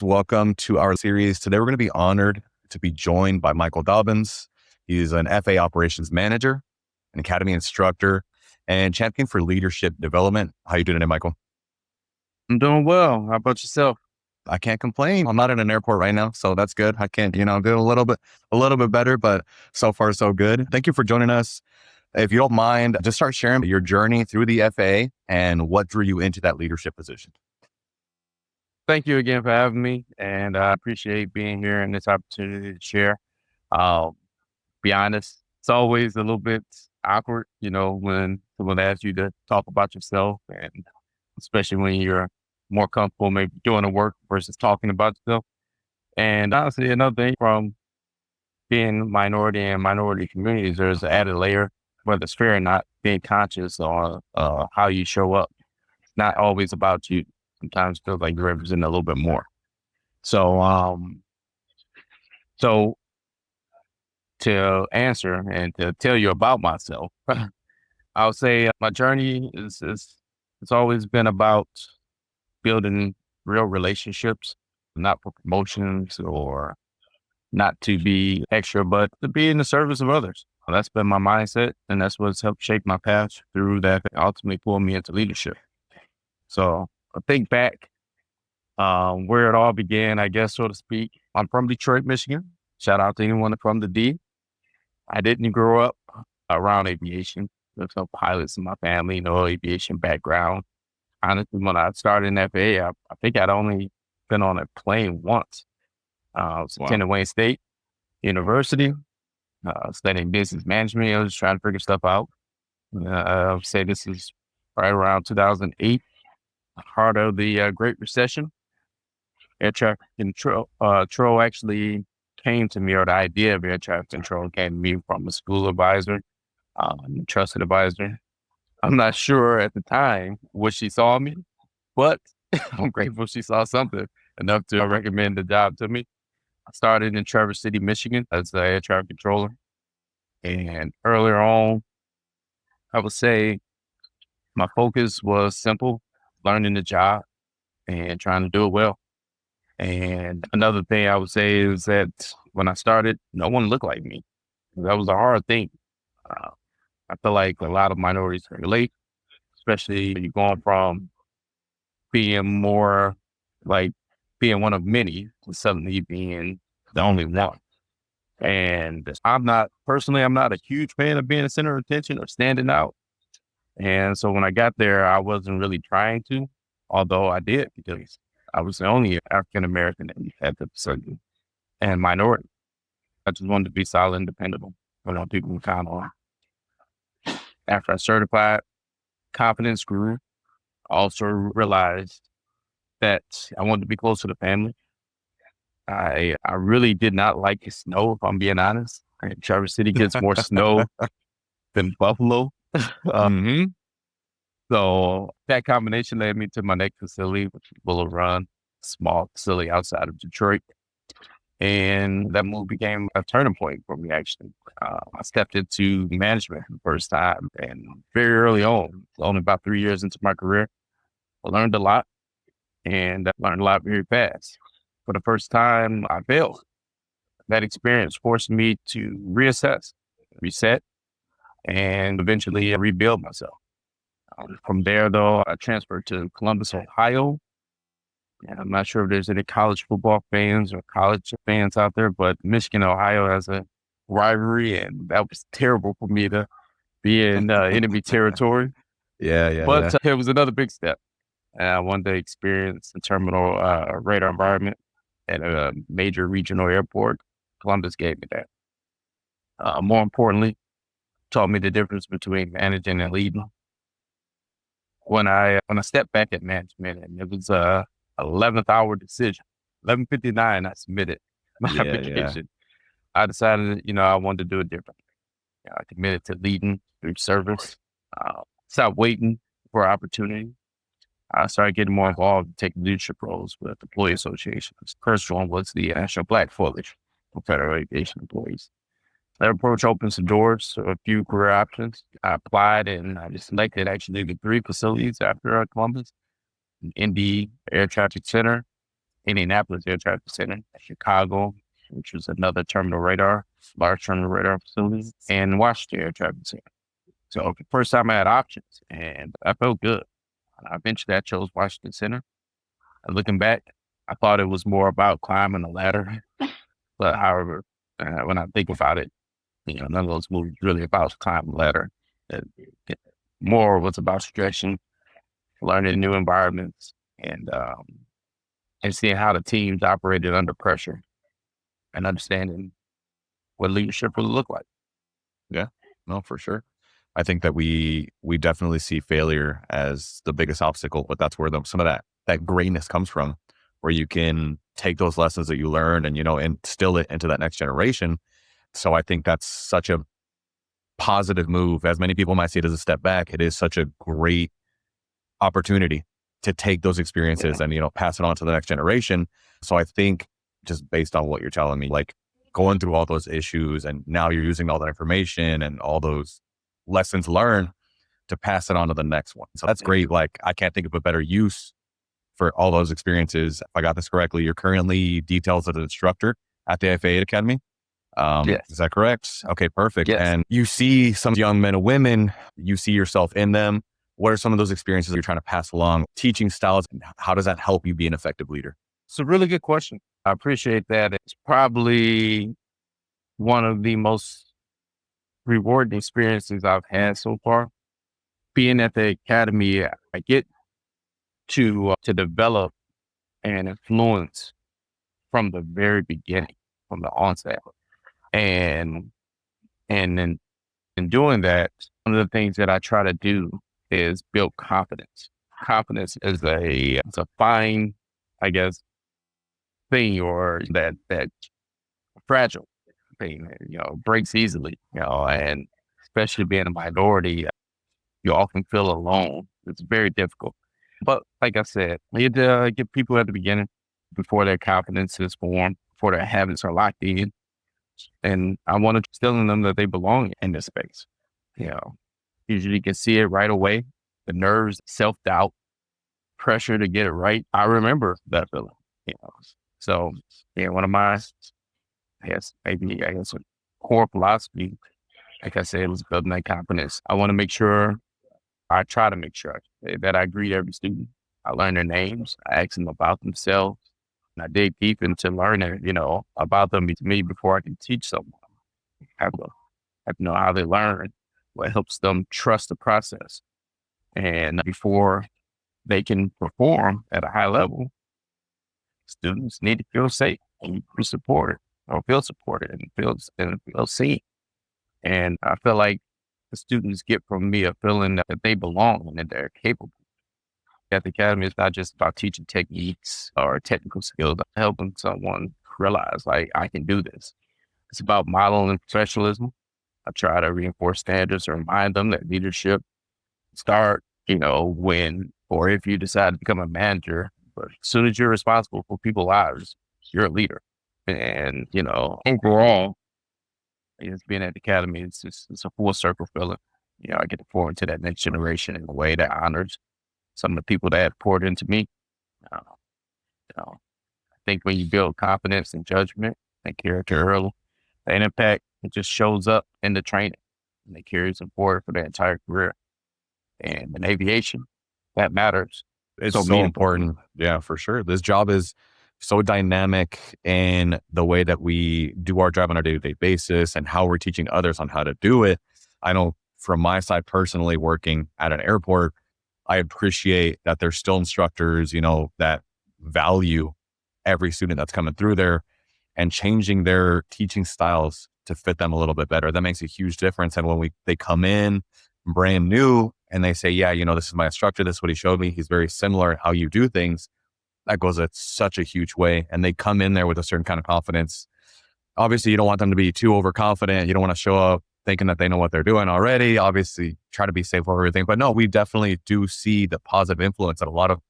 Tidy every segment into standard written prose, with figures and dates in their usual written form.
Welcome to our series. Today, we're going to be honored to be joined by Michael Dobbins. He's an FAA operations manager, an academy instructor, and champion for leadership development. How you doing today, Michael? I'm doing well. How about yourself? I can't complain. I'm not in an airport right now, so that's good. I can't, I'm doing a little bit better, but so far so good. Thank you for joining us. If you don't mind, just start sharing your journey through the FAA and what drew you into that leadership position. Thank you again for having me, and I appreciate being here and this opportunity to share. Be honest, it's always a little bit awkward, when someone asks you to talk about yourself, and especially when you're more comfortable maybe doing the work versus talking about yourself. And honestly, another thing from being minority and minority communities, there's an added layer, whether it's fair or not, being conscious on how you show up. It's not always about you. Sometimes it feels like you represent a little bit more. So to answer and to tell you about myself, I would say my journey is it's always been about building real relationships, not for promotions or not to be extra, but to be in the service of others. That's been my mindset, and that's what's helped shape my path through that, ultimately pulled me into leadership. So I think back where it all began, I guess, so to speak. I'm from Detroit, Michigan. Shout out to anyone from the D. I didn't grow up around aviation. There's no pilots in my family, no aviation background. Honestly, when I started in FAA, I think I'd only been on a plane once. I was attending Wayne State University, studying business management. I was trying to figure stuff out. I would say this is right around 2008, heart of the Great Recession. Air traffic control actually came to me, or the idea of air traffic control came to me from a school advisor, a trusted advisor. I'm not sure at the time what she saw in me, but I'm grateful she saw something enough to recommend the job to me. I started in Traverse City, Michigan as the air traffic controller. And earlier on, I would say my focus was simple, learning the job and trying to do it well. And another thing I would say is that when I started, no one looked like me. That was a hard thing. I feel like a lot of minorities can relate, especially you're going from being more like being one of many to suddenly being the only one. And I'm not a huge fan of being the center of attention or standing out. And so when I got there, I wasn't really trying to, although I did, because I was the only African American at the facility and minority. I just wanted to be solid and dependable. I want people to count on. After I certified, confidence grew. I also realized that I wanted to be close to the family. I really did not like the snow, if I'm being honest. Traverse City gets more snow than Buffalo. So that combination led me to my next facility, which is Willow Run, small facility outside of Detroit. And that move became a turning point for me, actually. I stepped into management for the first time, and very early on, only about 3 years into my career, I learned a lot, and I learned a lot very fast. For the first time, I failed. That experience forced me to reassess, reset, and eventually rebuild myself. From there, though, I transferred to Columbus, Ohio. And I'm not sure if there's any college football fans or college fans out there, but Michigan, Ohio has a rivalry, and that was terrible for me to be in enemy territory. But it was another big step. I wanted to experience the terminal radar environment at a major regional airport. Columbus gave me that. More importantly, taught me the difference between managing and leading. When I stepped back at management, and it was 11th hour decision, 11:59, I submitted my application. I decided, I wanted to do it differently. I committed to leading through service. Stopped waiting for opportunity. I started getting more involved in taking leadership roles with employee associations. First one was the National Black Coalition for Federal Aviation Employees. That approach opened some doors to a few career options. I applied, and I was selected actually to 3 facilities after Columbus: Indy Air Traffic Center, Indianapolis Air Traffic Center, Chicago, which was another large terminal radar facility, and Washington Air Traffic Center. So the first time I had options, and I felt good. Eventually, I chose Washington Center. And looking back, I thought it was more about climbing a ladder. But however, when I think about it, none of those movies really about climbing a ladder. It more was about stretching, learning new environments, and seeing how the teams operated under pressure and understanding what leadership would look like. Yeah, no, for sure. I think that we definitely see failure as the biggest obstacle, but that's where some of that greatness comes from, where you can take those lessons that you learned and, instill it into that next generation. So I think that's such a positive move. As many people might see it as a step back, it is such a great opportunity to take those experiences and, pass it on to the next generation. So I think just based on what you're telling me, like going through all those issues and now you're using all that information and all those lessons learned to pass it on to the next one. So that's great. Like I can't think of a better use for all those experiences. If I got this correctly, you're currently details as an instructor at the FAA Academy. Yes. Is that correct? Okay, perfect. Yes. And you see some young men and women, you see yourself in them. What are some of those experiences you're trying to pass along? Teaching styles, and how does that help you be an effective leader? It's a really good question. I appreciate that. It's probably one of the most rewarding experiences I've had so far. Being at the academy, I get to develop and influence from the very beginning, from the onset. And then in doing that, one of the things that I try to do is build confidence. Confidence is a fine, I guess, thing, or that fragile thing, breaks easily, and especially being a minority, you often feel alone. It's very difficult. But like I said, you have to get people at the beginning before their confidence is formed, before their habits are locked in. And I want to instill in them that they belong in this space. Usually you can see it right away. The nerves, self-doubt, pressure to get it right. I remember that feeling. So one of my, I guess a core philosophy, like I said, was building that confidence. I try to make sure that I greet every student. I learn their names. I ask them about themselves. And I dig deep into learning, about them to me before I can teach someone. I have to know how they learn, what helps them trust the process. And before they can perform at a high level, students need to feel safe and be supported, or feel supported and feel seen. And I feel like the students get from me a feeling that they belong and that they're capable. At the academy, it's not just about teaching techniques or technical skills, helping someone realize, like, I can do this. It's about modeling professionalism. I try to reinforce standards or remind them that leadership start, when, or if you decide to become a manager, but as soon as you're responsible for people's lives, you're a leader. And, overall, it's being at the academy, it's a full circle feeling. I get to pour into that next generation in a way that honors some of the people that have poured into me. I think when you build confidence and judgment and character early, the impact, it just shows up in the training, and it carries them forward for their entire career. And in aviation, that matters. It's so important. Yeah, for sure. This job is so dynamic in the way that we do our job on a day-to-day basis and how we're teaching others on how to do it. I know from my side personally, working at an airport, I appreciate that there's still instructors, that value every student that's coming through there and changing their teaching styles to fit them a little bit better. That makes a huge difference. And when they come in brand new and they say, yeah, this is my instructor, this is what he showed me, he's very similar in how you do things, that goes at such a huge way. And they come in there with a certain kind of confidence. Obviously, you don't want them to be too overconfident. You don't want to show up thinking that they know what they're doing already. Obviously, try to be safe over everything. But no, we definitely do see the positive influence that a lot of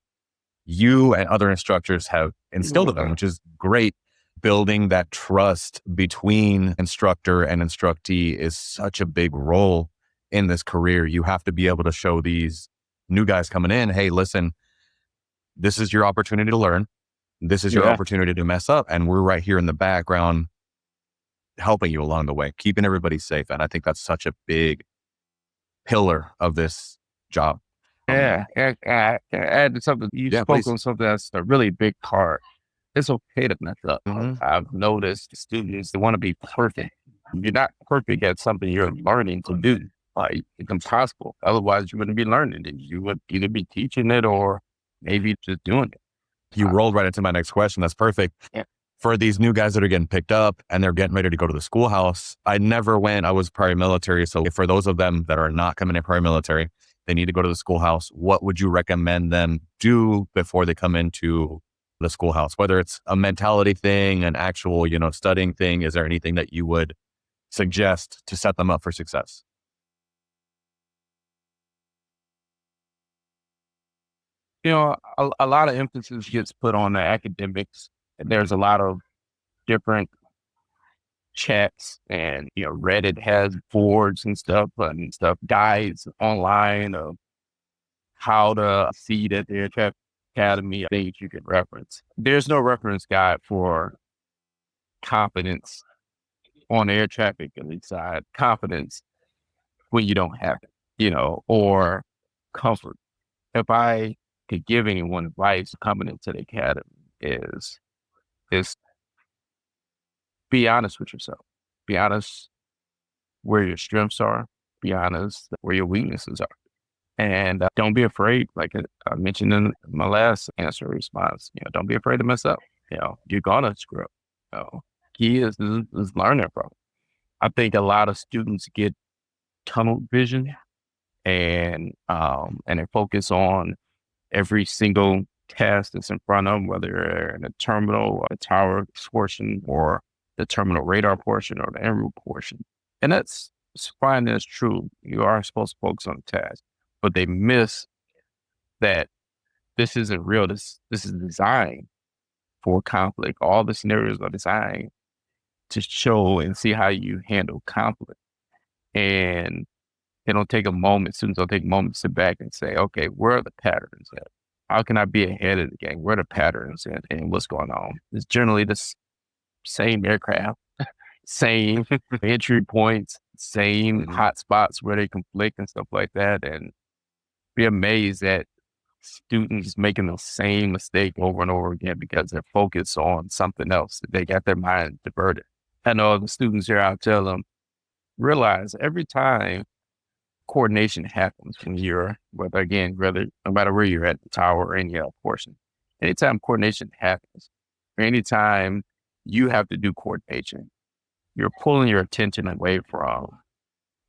you and other instructors have instilled in them, which is great. Building that trust between instructor and instructee is such a big role in this career. You have to be able to show these new guys coming in, hey, listen, this is your opportunity to learn. This is your opportunity to mess up. And we're right here in the background helping you along the way, keeping everybody safe. And I think that's such a big pillar of this job. Yeah. Add to something. You spoke on something that's a really big part. It's okay to mess up. I've noticed students, they want to be perfect. You're not perfect at something you're learning to do. Like, it's impossible. Otherwise, you wouldn't be learning it. You would either be teaching it or maybe just doing it. You rolled right into my next question. That's perfect. Yeah. For these new guys that are getting picked up and they're getting ready to go to the schoolhouse, I was prior military. So for those of them that are not coming in prior military, they need to go to the schoolhouse. What would you recommend them do before they come into the schoolhouse? Whether it's a mentality thing, an actual, studying thing, is there anything that you would suggest to set them up for success? A lot of emphasis gets put on the academics. There's a lot of different chats and, Reddit has boards and stuff, guides online of how to seed at the aircraft academy, things you can reference. There's no reference guide for confidence on the air traffic side, confidence when you don't have it, or comfort. If I could give anyone advice coming into the academy is be honest with yourself. Be honest where your strengths are. Be honest where your weaknesses are. And don't be afraid, like I mentioned in my last answer response, don't be afraid to mess up. You're going to screw up. Key is learning from it. I think a lot of students get tunnel vision and they focus on every single task that's in front of them, whether in the terminal, a tower portion, or the terminal radar portion, or the en route portion. And that's fine, that's true. You are supposed to focus on the task, but they miss that this isn't real. This is designed for conflict. All the scenarios are designed to show and see how you handle conflict. And students don't take a moment to sit back and say, okay, where are the patterns at? How can I be ahead of the game? Where are the patterns at and what's going on? It's generally the same aircraft, same entry points, same hot spots where they conflict and stuff like that. And be amazed at students making the same mistake over and over again because they're focused on something else. They got their mind diverted. I know the students here, I'll tell them, realize every time coordination happens when you're, no matter where you're at, the tower or any other portion, anytime coordination happens, or anytime you have to do coordination, you're pulling your attention away from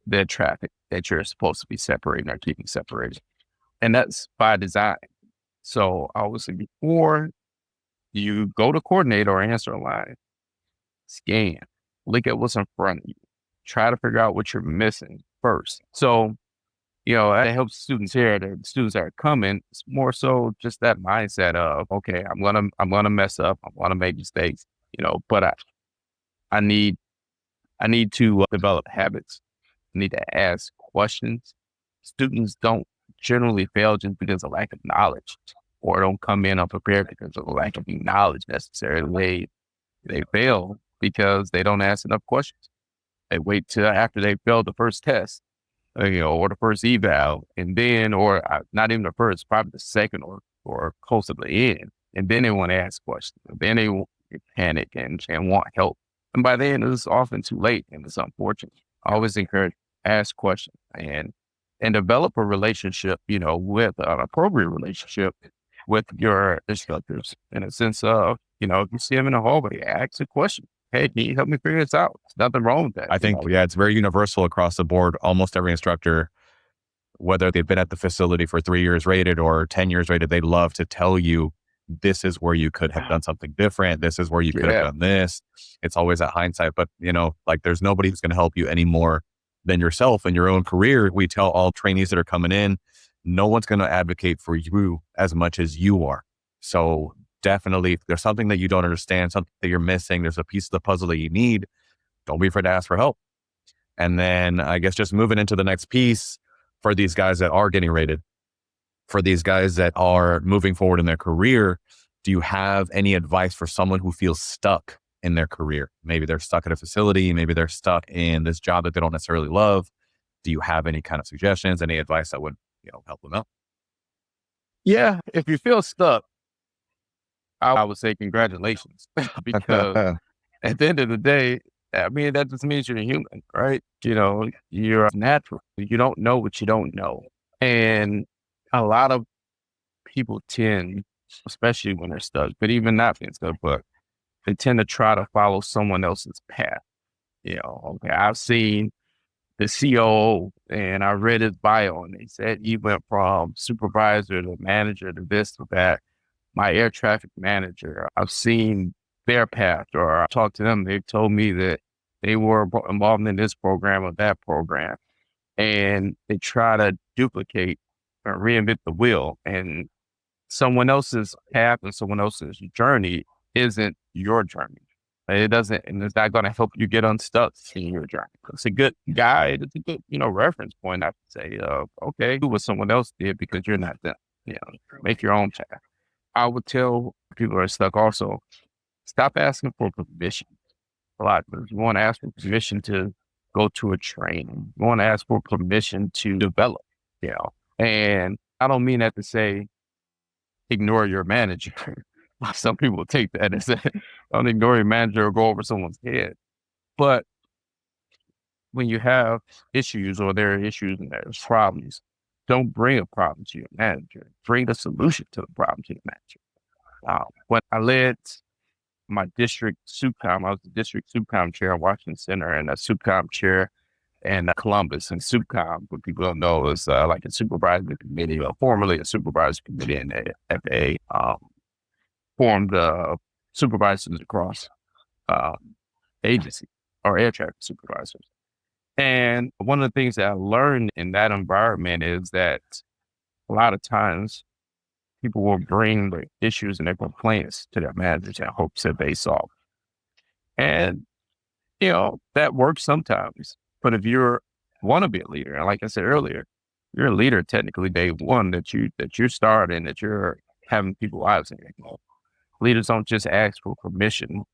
the traffic that you're supposed to be separating or keeping separated. And that's by design. So I would say before you go to coordinate or answer a line, scan, look at what's in front of you, try to figure out what you're missing first. So, it helps students here, the students that are coming, it's more so just that mindset of, okay, I'm gonna mess up, I'm gonna make mistakes, but I need to develop habits. I need to ask questions. Students don't generally fail just because of lack of knowledge, or don't come in unprepared because of a lack of knowledge necessarily. They fail because they don't ask enough questions. They wait till after they failed the first test, or the first eval, and then, or not even the first, probably the second or close to the end. And then they want to ask questions. And then they panic and want help. And by then it's often too late, and it's unfortunate. I always encourage, ask questions and develop a relationship, with an appropriate relationship with your instructors, in a sense of, if you see them in the hallway, ask a question. Hey, can you help me figure this out? There's nothing wrong with that. I think, it's very universal across the board. Almost every instructor, whether they've been at the facility for 3 years rated or 10 years rated, they love to tell you, this is where you could have done something different. This is where you could have done this. It's always at hindsight, but there's nobody who's going to help you any more than yourself in your own career. We tell all trainees that are coming in, no one's going to advocate for you as much as you are. So definitely, if there's something that you don't understand, something that you're missing, there's a piece of the puzzle that you need, don't be afraid to ask for help. And then I guess just moving into the next piece for these guys that are getting rated, for these guys that are moving forward in their career, do you have any advice for someone who feels stuck in their career? Maybe they're stuck at a facility, maybe they're stuck in this job that they don't necessarily love. Do you have any kind of suggestions, any advice that would, help them out? Yeah, if you feel stuck, I would say congratulations because at the end of the day, I mean, that just means you're a human, right? You're natural. You don't know what you don't know. And a lot of people tend, especially when they're stuck, but even not being stuck, but they tend to try to follow someone else's path. Okay, I've seen the COO and I read his bio and they said he went from supervisor to manager to this to that. My air traffic manager, I've seen their path or I talked to them. They told me that they were involved in this program or that program and they try to duplicate or reinvent the wheel, and someone else's path and someone else's journey isn't your journey. It doesn't, and it's not going to help you get unstuck in your journey. It's a good guide. It's a good, reference point. I would say, okay, do what someone else did because you're not them. Make your own path. I would tell people who are stuck also, stop asking for permission. A lot. You want to ask for permission to go to a training. You want to ask for permission to develop. And I don't mean that to say ignore your manager. Some people take that and say, don't ignore your manager or go over someone's head. But when you have issues or there are issues and there's problems, don't bring a problem to your manager. Bring the solution to the problem to your manager. When I led my district SUPCOM, I was the district SUPCOM chair in Washington Center and a SUPCOM chair in Columbus. And SUPCOM, what people don't know, is like a supervisory committee, or formerly a supervisory committee in the FAA. Formed supervisors across agency or air traffic supervisors. And one of the things that I learned in that environment is that a lot of times people will bring the issues and their complaints to their managers in hopes that they solve. And, that works sometimes. But if you want to be a leader, and like I said earlier, you're a leader technically day one that you're starting, that you're having people lives in your leaders don't just ask for permission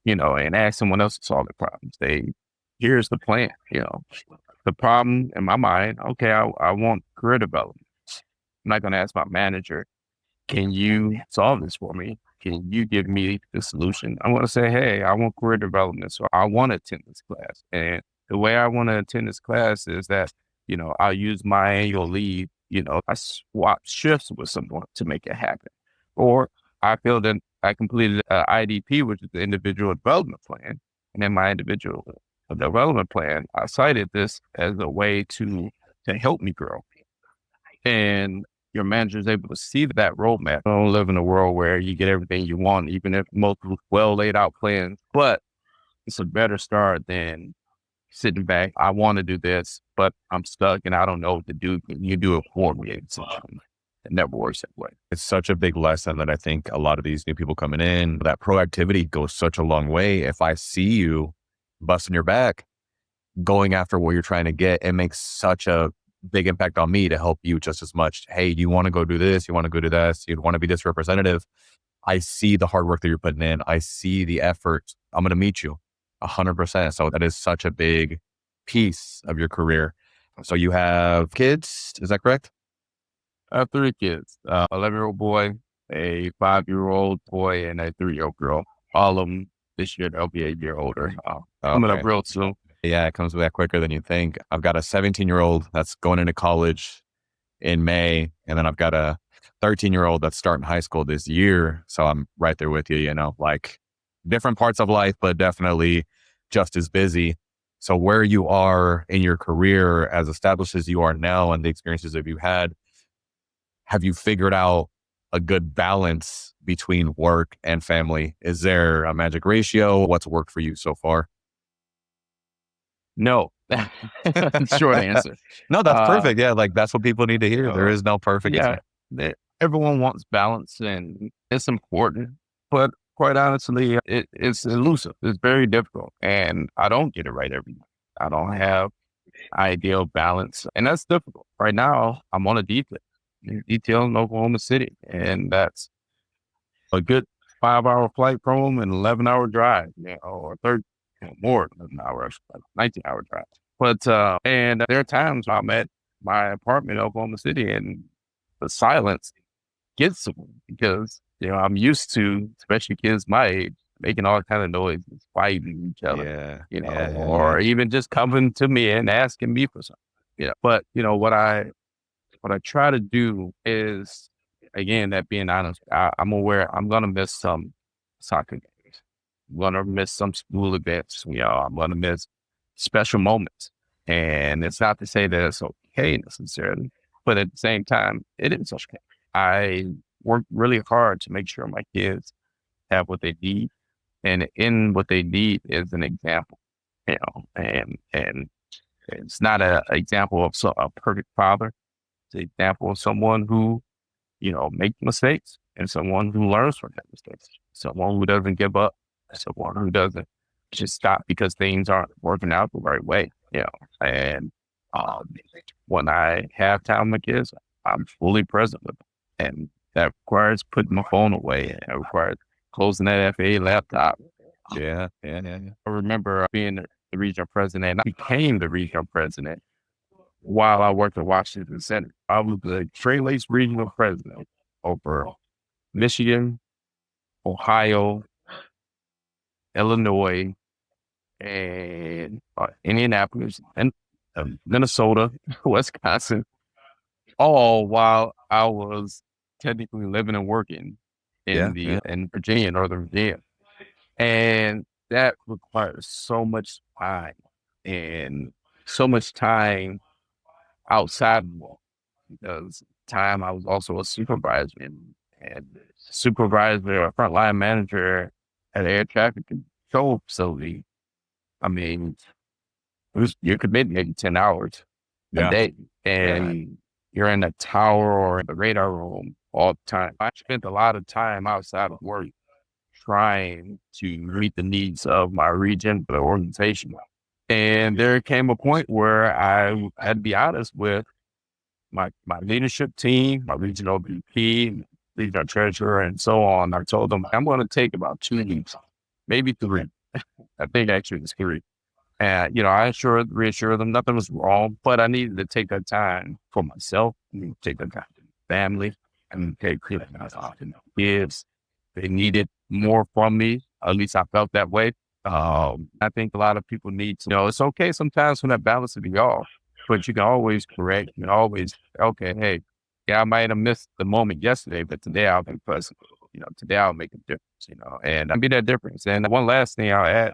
and ask someone else to solve the problems. Here's the plan, the problem in my mind. Okay, I want career development. I'm not going to ask my manager, can you solve this for me? Can you give me the solution? I'm going to say, hey, I want career development. So I want to attend this class. And the way I want to attend this class is that, I'll use my annual leave. I swap shifts with someone to make it happen. Or I feel that I completed an IDP, which is the individual development plan. And in my individual development plan, I cited this as a way to help me grow. And your manager is able to see that roadmap. I don't live in a world where you get everything you want, even if multiple well laid out plans, but it's a better start than sitting back. I want to do this, but I'm stuck and I don't know what to do. Can you do it for me? Essentially. It never works that way. It's such a big lesson that I think a lot of these new people coming in, that proactivity goes such a long way. If I see you busting your back, going after what you're trying to get, it makes such a big impact on me to help you just as much. Hey, you want to go do this? You want to go do this? You want to be this representative? I see the hard work that you're putting in. I see the effort. I'm going to meet you 100%. So that is such a big piece of your career. So you have kids, is that correct? I have 3 kids, 11-year-old boy, a 5-year-old boy, and a 3-year-old girl. All of them this year, they'll be a year older. Coming up real soon. Yeah, it comes back quicker than you think. I've got a 17-year-old that's going into college in May, and then I've got a 13-year-old that's starting high school this year. So I'm right there with you, like different parts of life, but definitely just as busy. So where you are in your career, as established as you are now and the experiences that you've had, have you figured out a good balance between work and family? Is there a magic ratio? What's worked for you so far? No. Short answer. No, that's perfect. Yeah, like that's what people need to hear. There is no perfect answer. Everyone wants balance and it's important, but quite honestly, it's elusive. It's very difficult and I don't get it right every night. I don't have ideal balance and that's difficult. Right now, I'm on a detail in Oklahoma City, and that's a good 5-hour flight from them and 11-hour drive, or 30, more than an hour, like 19-hour drive. But, and there are times I'm at my apartment in Oklahoma City and the silence gets to me because, I'm used to, especially kids my age, making all kind of noises, fighting each other, or even just coming to me and asking me for something. But what I try to do is, again, that being honest, I'm aware I'm gonna miss some soccer games. I'm gonna miss some school events. I'm gonna miss special moments. And it's not to say that it's okay necessarily, but at the same time, it is okay. I work really hard to make sure my kids have what they need, and in what they need is an example, and it's not a example of a perfect father. It's an example of someone who, makes mistakes, and someone who learns from that mistakes, someone who doesn't give up, someone who doesn't just stop because things aren't working out the right way, and when I have time with my kids, I'm fully present with them. And that requires putting my phone away. It requires closing that FAA laptop. I remember being the regional president. I became the regional president while I worked at Washington Center. I was the Trainees regional president over Michigan, Ohio, Illinois, and Indianapolis, and Minnesota, Wisconsin, all while I was technically living and working in Virginia, Northern Virginia. And that requires so much time, and so much time outside of work, because time I was also a supervisor, and supervisor, a frontline manager at an air traffic control facility. I mean, you're committing maybe 10 hours a day, and you're in the tower or in the radar room all the time. I spent a lot of time outside of work trying to meet the needs of my region, the organization. And there came a point where I had to be honest with my leadership team, my regional VP, regional treasurer, and so on. I told them I'm going to take about 2 weeks, maybe 3. I think actually it's 3. And, I reassured them nothing was wrong, but I needed to take that time for myself. I need to take that time for family. And take care of my kids. They needed more from me. At least I felt that way. I think a lot of people need to, it's okay sometimes when that balance to be off, but you can always correct. You can always, okay, hey, yeah, I might have missed the moment yesterday, but today I'll be present. Today I'll make a difference, and I'll be that difference. And one last thing I'll add,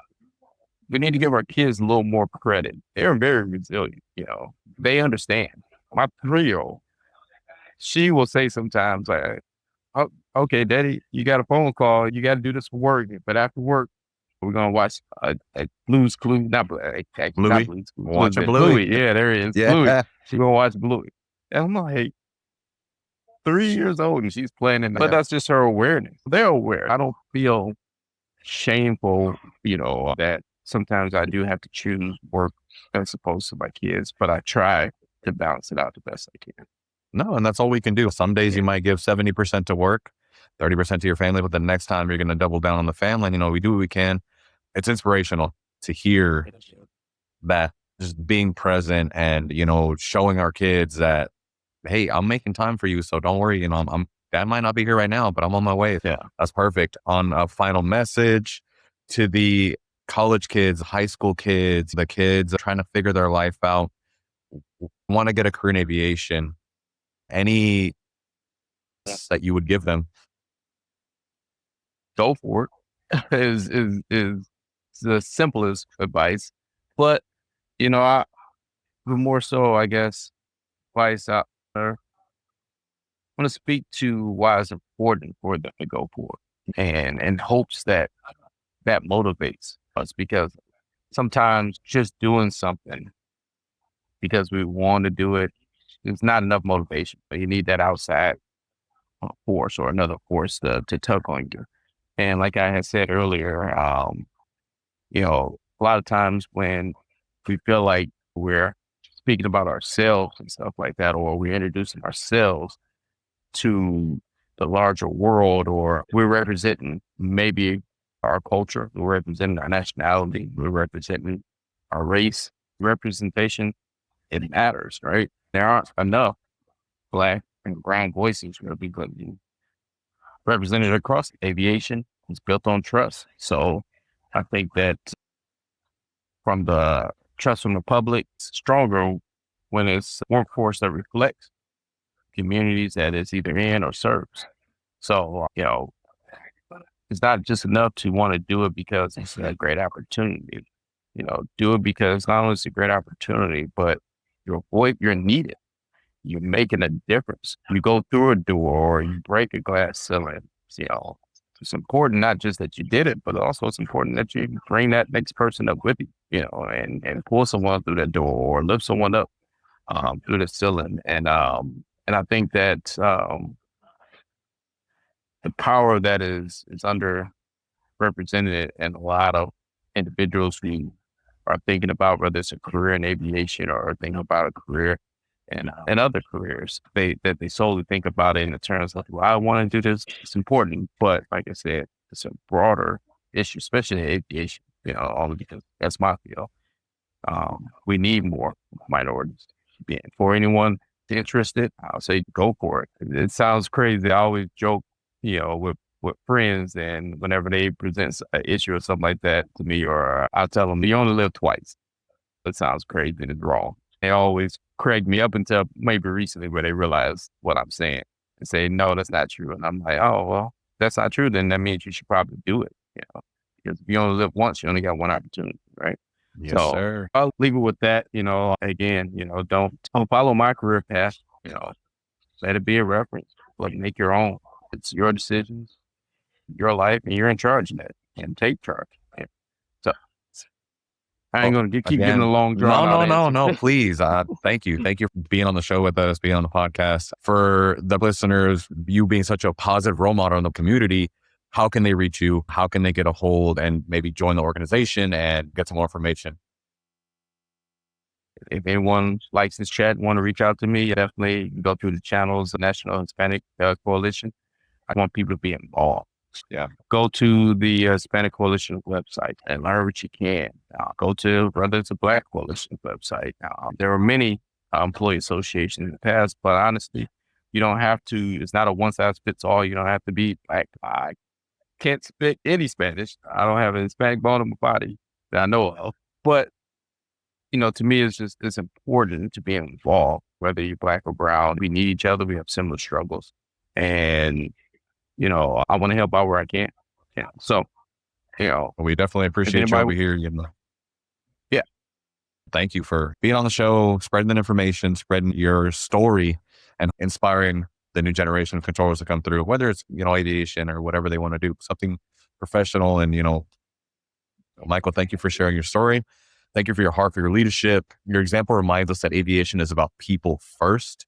we need to give our kids a little more credit. They're very resilient. They understand. My 3-year-old, she will say sometimes, like, "Oh, okay, Daddy, you got a phone call. You got to do this for work. But after work, we're gonna watch a Blue's Clues, not Bluey. Blue's Clues, Watch a but Bluey. Bluey. Yeah, there it is. Bluey. Yeah. She gonna watch Bluey. And I'm like, 3 years old and she's playing but that's just her awareness. They're aware. I don't feel shameful, that sometimes I do have to choose work as opposed to my kids, but I try to balance it out the best I can. No, and that's all we can do. Some days you might give 70% to work, 30% to your family, but the next time you're going to double down on the family. We do what we can. It's inspirational to hear that, just being present and, showing our kids that, hey, I'm making time for you. So don't worry, Dad might not be here right now, but I'm on my way. Yeah. That's perfect. On a final message to the college kids, high school kids, the kids trying to figure their life out, want to get a career in aviation, any that you would give them? Go for it is the simplest advice. But, I more so, I guess, advice out there. I want to speak to why it's important for them to go for it, and in hopes that motivates us, because sometimes just doing something because we want to do it is not enough motivation. But you need that outside force or another force to tug on you. And like I had said earlier, a lot of times when we feel like we're speaking about ourselves and stuff like that, or we're introducing ourselves to the larger world, or we're representing maybe our culture, we're representing our nationality, we're representing our race. Representation, it matters, right? There aren't enough Black and brown voices will be represented across aviation. It's built on trust. So I think that from the trust from the public, it's stronger when it's workforce that reflects communities that it's either in or serves. So, it's not just enough to want to do it because it's a great opportunity. Do it because not only is it a great opportunity, but you're needed. You're making a difference. You go through a door or you break a glass ceiling. It's important not just that you did it, but also it's important that you bring that next person up with you, and pull someone through that door or lift someone up through the ceiling. And I think that the power that is underrepresented in a lot of individuals who are thinking about whether it's a career in aviation or thinking about a career and other careers, they solely think about it in the terms of, well, I want to do this. It's important, but like I said, it's a broader issue, especially in aviation. Only because that's my field. We need more minorities. For anyone interested, I'll say go for it. It sounds crazy. I always joke, with friends, and whenever they present an issue or something like that to me, or I'll tell them, you only live twice. That sounds crazy and it's wrong. They always correct me up until maybe recently where they realize what I'm saying and say, no, that's not true. And I'm like, oh, well, that's not true. Then that means you should probably do it. Because if you only live once, you only got one opportunity, right? Yes, sir. I'll leave it with that. Again, don't follow my career path. Let it be a reference. Make your own. It's your decisions, your life, and you're in charge of that. And take charge. Yeah. So I ain't gonna keep getting a long drawn out. No, please. Thank you. Thank you for being on the show with us, being on the podcast. For the listeners, you being such a positive role model in the community, how can they reach you? How can they get a hold and maybe join the organization and get some more information? If anyone likes this chat, want to reach out to me, definitely go through the channels, the National Hispanic Coalition. I want people to be involved. Yeah. Go to the Hispanic Coalition website and learn what you can. Go to whether it's a Black Coalition website. There are many employee associations in the past, but honestly, you don't have to. It's not a one size fits all. You don't have to be Black. I can't speak any Spanish. I don't have a Hispanic bone in my body that I know of. But to me, it's important to be involved, whether you're Black or brown. We need each other. We have similar struggles, and I want to help out where I can. Yeah. So, we definitely appreciate you over here. Yeah. Thank you for being on the show, spreading that information, spreading your story, and inspiring the new generation of controllers to come through, whether it's, aviation or whatever they want to do, something professional. And, Michael, thank you for sharing your story. Thank you for your heart, for your leadership. Your example reminds us that aviation is about people first.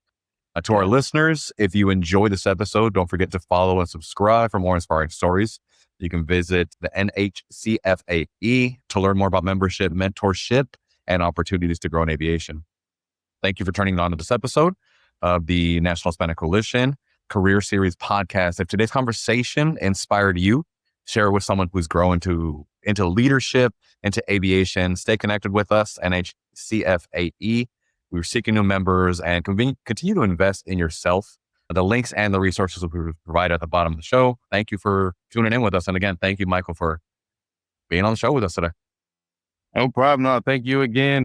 To our listeners, if you enjoy this episode, don't forget to follow and subscribe for more inspiring stories. You can visit the NHCFAE to learn more about membership, mentorship, and opportunities to grow in aviation. Thank you for turning on to this episode of the National Hispanic Coalition Career Series Podcast. If today's conversation inspired you, share it with someone who's growing into leadership, into aviation. Stay connected with us, NHCFAE. We're seeking new members and continue to invest in yourself. The links and the resources will be provided at the bottom of the show. Thank you for tuning in with us. And again, thank you, Michael, for being on the show with us today. No problem. No, thank you again.